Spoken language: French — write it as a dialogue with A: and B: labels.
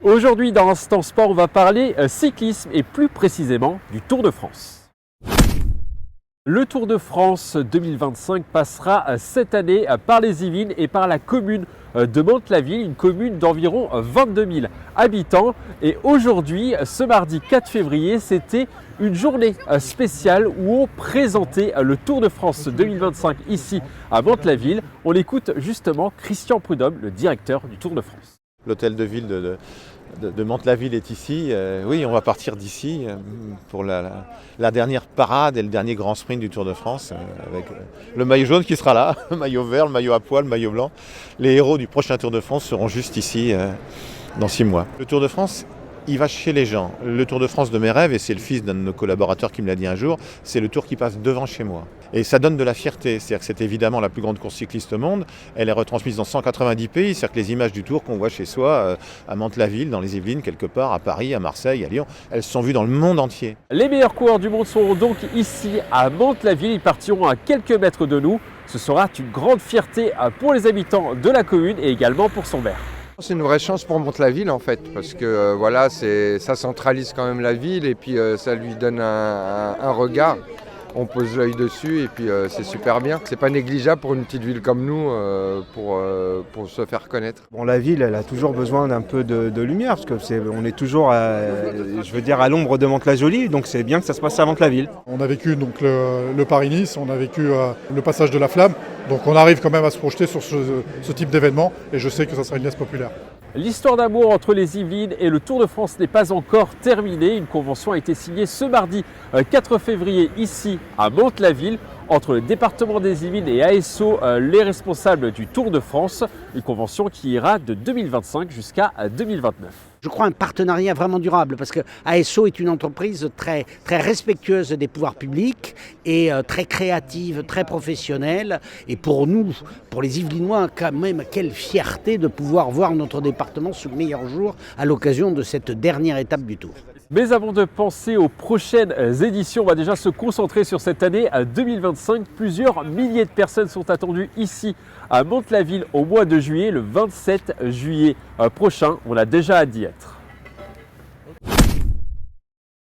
A: Aujourd'hui, dans Instant Sport, on va parler cyclisme et plus précisément du Tour de France. Le Tour de France 2025 passera cette année par les Yvelines et par la commune de Mantes-la-Ville, une commune d'environ 22 000 habitants. Et aujourd'hui, ce mardi 4 février, c'était une journée spéciale où on présentait le Tour de France 2025 ici à Mantes-la-Ville. On écoute justement Christian Prudhomme, le directeur du Tour de France.
B: L'hôtel de ville de Mantes-la-Ville est ici. Oui, on va partir d'ici pour la dernière parade et le dernier grand sprint du Tour de France avec le maillot jaune qui sera là, le maillot vert, le maillot à poil, le maillot blanc. Les héros du prochain Tour de France seront juste ici dans 6 mois. Le Tour de France, il va chez les gens. Le Tour de France de mes rêves, et c'est le fils d'un de nos collaborateurs qui me l'a dit un jour, c'est le Tour qui passe devant chez moi. Et ça donne de la fierté, c'est-à-dire que c'est évidemment la plus grande course cycliste au monde, elle est retransmise dans 190 pays, c'est-à-dire que les images du Tour qu'on voit chez soi, à Mantes-la-Ville, dans les Yvelines, quelque part, à Paris, à Marseille, à Lyon, elles sont vues dans le monde entier.
A: Les meilleurs coureurs du monde seront donc ici à Mantes-la-Ville, ils partiront à quelques mètres de nous. Ce sera une grande fierté pour les habitants de la commune et également pour son maire.
C: C'est une vraie chance pour Mantes-la-Ville en fait, parce que voilà, ça centralise quand même la ville et puis ça lui donne un regard. On pose l'œil dessus et puis c'est super bien. C'est pas négligeable pour une petite ville comme nous pour se faire connaître.
D: Bon, la ville, elle a toujours besoin d'un peu de lumière parce que on est toujours, à l'ombre de Mantes-la-Jolie, donc c'est bien que ça se passe à Mantes-la-Ville.
E: On a vécu donc le Paris-Nice, on a vécu le passage de la Flamme, donc on arrive quand même à se projeter sur ce type d'événement et je sais que ça sera une liesse populaire.
A: L'histoire d'amour entre les Yvelines et le Tour de France n'est pas encore terminée. Une convention a été signée ce mardi 4 février ici à Mantes-la-Ville entre le département des Yvelines et ASO, les responsables du Tour de France. Une convention qui ira de 2025 jusqu'à 2029.
F: Je crois un partenariat vraiment durable parce que ASO est une entreprise très respectueuse des pouvoirs publics et très créative, très professionnelle. Et pour nous, pour les Yvelinois, quand même, quelle fierté de pouvoir voir notre département sous le meilleur jour à l'occasion de cette dernière étape du Tour.
A: Mais avant de penser aux prochaines éditions, on va déjà se concentrer sur cette année 2025. Plusieurs milliers de personnes sont attendues ici à Mantes-la-Ville au mois de juillet, le 27 juillet prochain. On a déjà hâte d'y être.